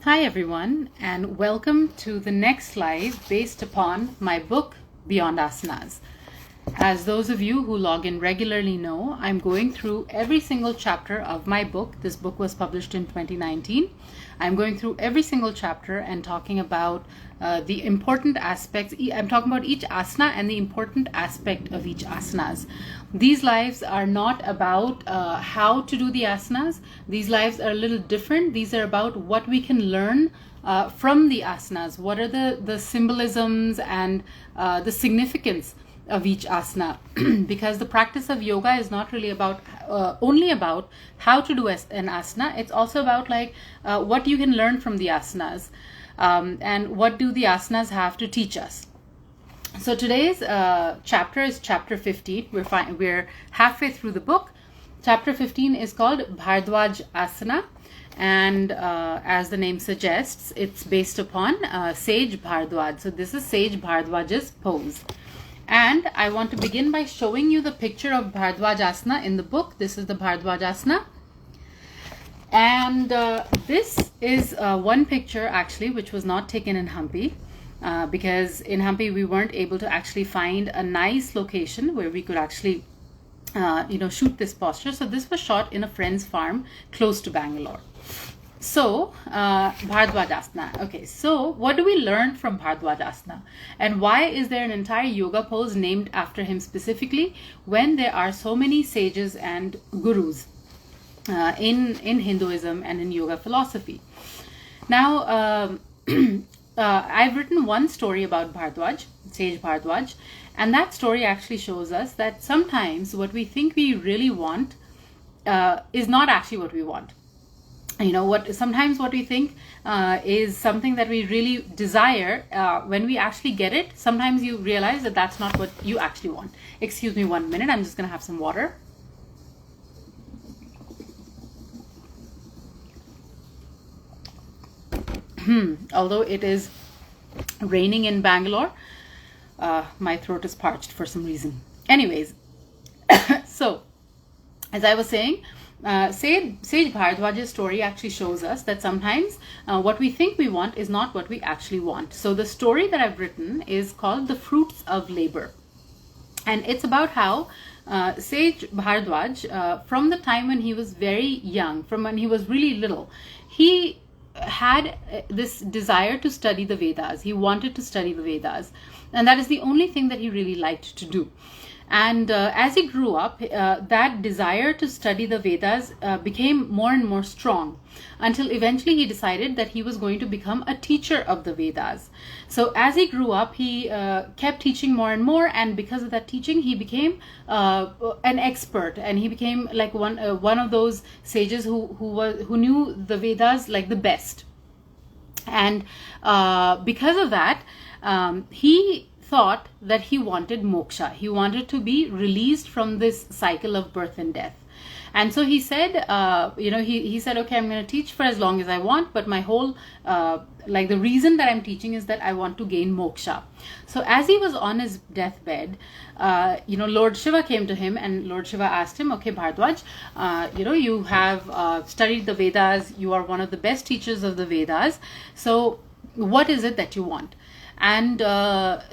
Hi everyone, and welcome to the next live based upon my book Beyond Asanas. As those of you who log in regularly know, I'm going through every single chapter of my book. This book was published in 2019. I'm going through every single chapter and talking about the important aspects. I'm talking about each asana and the important aspect of each asanas. These lives are not about how to do the asanas. These lives are a little different. These are about what we can learn from the asanas. What are the symbolisms and the significance of each asana, because the practice of yoga is not really about only about how to do an asana. It's also about what you can learn from the asanas, and what do the asanas have to teach us. So today's chapter is chapter 15. We're halfway through the book. Chapter 15 is called Bhardwajasana, and as the name suggests, it's based upon Sage Bhardwaj. So this is Sage Bhardwaj's pose. And I want to begin by showing you the picture of Bharadwajasana in the book. This is the Bharadwajasana. And this is one picture actually which was not taken in Hampi, because in Hampi we weren't able to actually find a nice location where we could actually shoot this posture. So this was shot in a friend's farm close to Bangalore. So, Bhardwajasana. Okay, so what do we learn from Bhardwajasana? And why is there an entire yoga pose named after him specifically when there are so many sages and gurus in Hinduism and in yoga philosophy? Now, I've written one story about Bhardwaj, Sage Bhardwaj, and that story actually shows us that sometimes what we think we really want is not actually what we want. Sometimes what we think is something that we really desire, when we actually get it, sometimes you realize that that's not what you actually want. Excuse me 1 minute, I'm just going to have some water. Although it is raining in Bangalore, my throat is parched for some reason. Anyways, so as I was saying, Sage Bhardwaj's story actually shows us that sometimes what we think we want is not what we actually want. So the story that I've written is called The Fruits of Labor. And it's about how Sage Bhardwaj, from the time when he was very young, from when he was really little, he had this desire to study the Vedas. He wanted to study the Vedas. And that is the only thing that he really liked to do. And as he grew up, that desire to study the Vedas became more and more strong, until eventually he decided that he was going to become a teacher of the Vedas. So as he grew up, he kept teaching more and more, and because of that teaching, he became an expert, and he became like one of those sages who knew the Vedas like the best. And because of that, he thought that he wanted moksha. He wanted to be released from this cycle of birth and death. And so he said, he said, okay, I'm going to teach for as long as I want, but my whole, the reason that I'm teaching is that I want to gain moksha. So as he was on his deathbed, Lord Shiva came to him, and Lord Shiva asked him, okay, Bhardwaj, you have studied the Vedas, you are one of the best teachers of the Vedas, so what is it that you want? And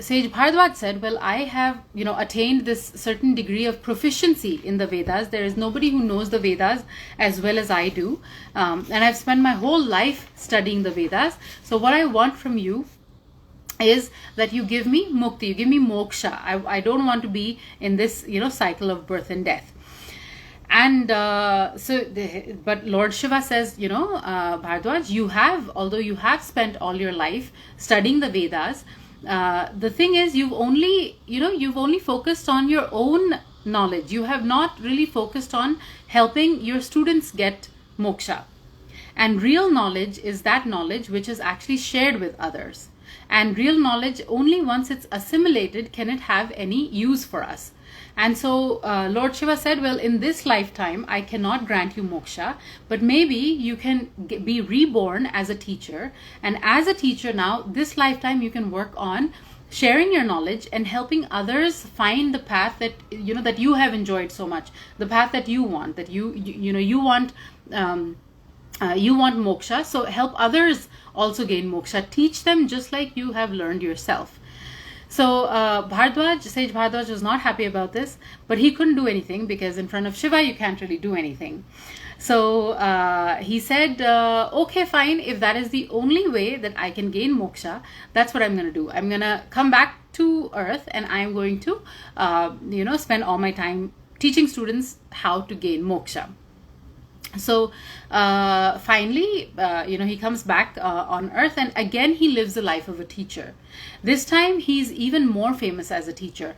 Sage Bhardwaj said, well, I have, attained this certain degree of proficiency in the Vedas. There is nobody who knows the Vedas as well as I do. And I've spent my whole life studying the Vedas. So what I want from you is that you give me mukti, you give me moksha. I don't want to be in this, cycle of birth and death. And but Lord Shiva says, Bhardwaj, although you have spent all your life studying the Vedas, the thing is you've only focused on your own knowledge. You have not really focused on helping your students get moksha. And real knowledge is that knowledge which is actually shared with others. And real knowledge, only once it's assimilated can it have any use for us. And so Lord Shiva said, well, in this lifetime, I cannot grant you moksha, but maybe you can be reborn as a teacher. And as a teacher now, this lifetime, you can work on sharing your knowledge and helping others find the path that, that you have enjoyed so much, the path that you want, that you want You want moksha, so help others also gain moksha. Teach them just like you have learned yourself. So Sage Bhardwaj was not happy about this, but he couldn't do anything because in front of Shiva you can't really do anything. So he said, okay, fine, if that is the only way that I can gain moksha, that's what I'm going to do. I'm going to come back to earth and I'm going to, spend all my time teaching students how to gain moksha. So finally, he comes back on earth, and again he lives the life of a teacher. This time he's even more famous as a teacher.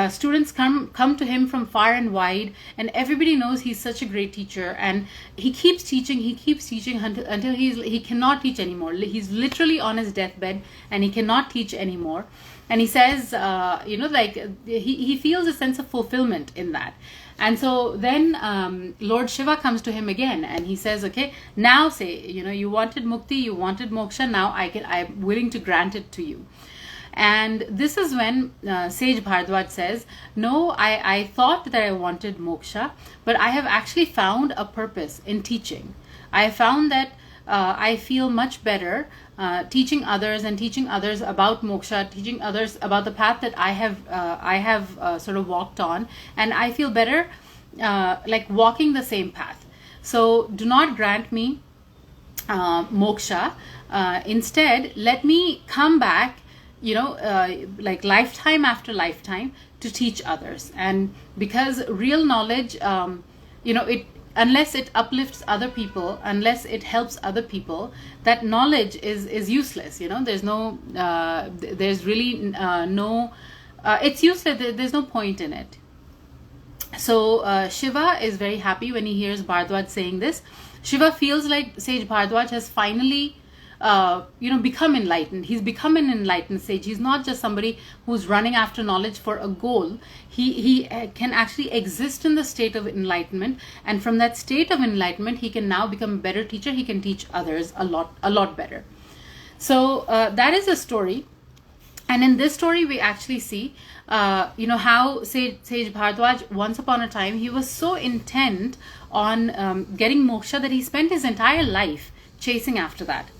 Students come to him from far and wide, and everybody knows he's such a great teacher, and he keeps teaching until he cannot teach anymore. He's literally on his deathbed and he cannot teach anymore. And he says, he feels a sense of fulfillment in that. And so then Lord Shiva comes to him again and he says, okay, now say, you wanted mukti, you wanted moksha, now I'm willing to grant it to you. And this is when Sage Bhardwaj says, no, I thought that I wanted moksha, but I have actually found a purpose in teaching. I have found that I feel much better teaching others about moksha, teaching others about the path that I have sort of walked on, and I feel better like walking the same path. So do not grant me moksha. Instead, let me come back, like lifetime after lifetime to teach others. And because real knowledge, unless it uplifts other people, unless it helps other people, that knowledge is useless. There's no, there's really no, it's useless. There's no point in it. So Shiva is very happy when he hears Bhardwaj saying this. Shiva feels like Sage Bhardwaj has finally become enlightened. He's become an enlightened sage. He's not just somebody who's running after knowledge for a goal. He can actually exist in the state of enlightenment, and from that state of enlightenment he can now become a better teacher. He can teach others a lot better. So that is a story, and in this story we actually see how Sage Bhardwaj, once upon a time, he was so intent on getting moksha that he spent his entire life chasing after that.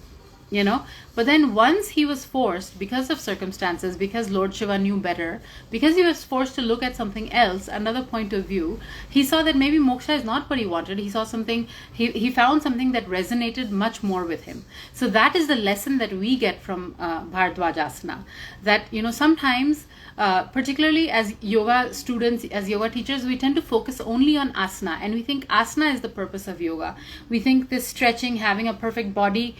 But then once he was forced, because of circumstances, because Lord Shiva knew better, because he was forced to look at something else, another point of view, he saw that maybe moksha is not what he wanted. He saw something, he found something that resonated much more with him. So that is the lesson that we get from Bhardwajasana, that sometimes particularly as yoga students, as yoga teachers, we tend to focus only on asana, and we think asana is the purpose of yoga. We think this stretching, having a perfect body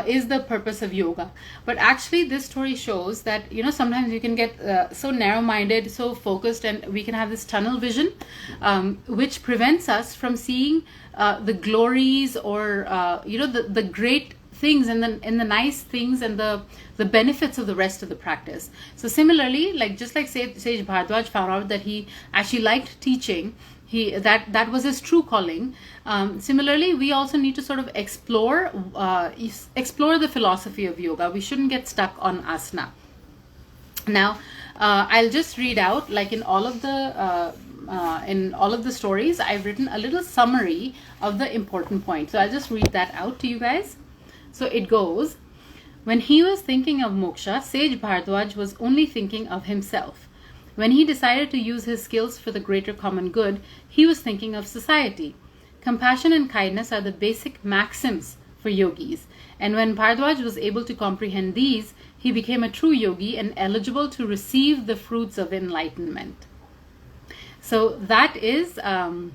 is the purpose of yoga. But actually this story shows that sometimes you can get so narrow-minded, so focused, and we can have this tunnel vision which prevents us from seeing the glories or the great things and the nice things and the benefits of the rest of the practice. So similarly, just like Sage Bhardwaj found out that he actually liked teaching, that was his true calling. Similarly, we also need to sort of explore the philosophy of yoga. We shouldn't get stuck on asana. Now, I'll just read out, like in all of the stories, I've written a little summary of the important points. So I'll just read that out to you guys. So it goes, when he was thinking of moksha, Sage Bhardwaj was only thinking of himself. When he decided to use his skills for the greater common good, he was thinking of society. Compassion and kindness are the basic maxims for yogis. And when Bhardwaj was able to comprehend these, he became a true yogi and eligible to receive the fruits of enlightenment. So that is about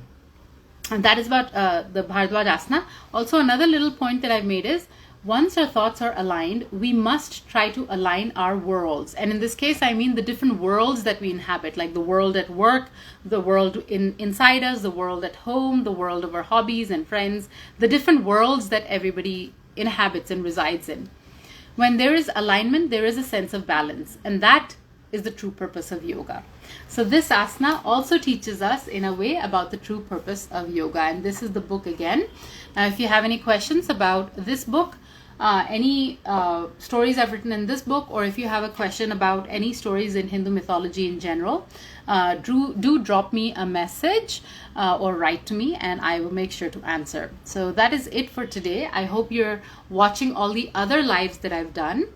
the Bhardwajasana. Also, another little point that I've made is, once our thoughts are aligned, we must try to align our worlds. And in this case, I mean the different worlds that we inhabit, like the world at work, the world inside us, the world at home, the world of our hobbies and friends, the different worlds that everybody inhabits and resides in. When there is alignment, there is a sense of balance, and that is the true purpose of yoga. So this asana also teaches us in a way about the true purpose of yoga, and this is the book again. Now if you have any questions about this book, any stories I've written in this book, or if you have a question about any stories in Hindu mythology in general, do drop me a message or write to me, and I will make sure to answer. So that is it for today. I hope you're watching all the other lives that I've done.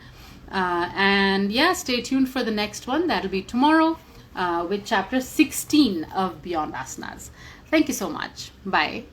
And yeah, stay tuned for the next one. That'll be tomorrow with chapter 16 of Beyond Asanas. Thank you so much. Bye.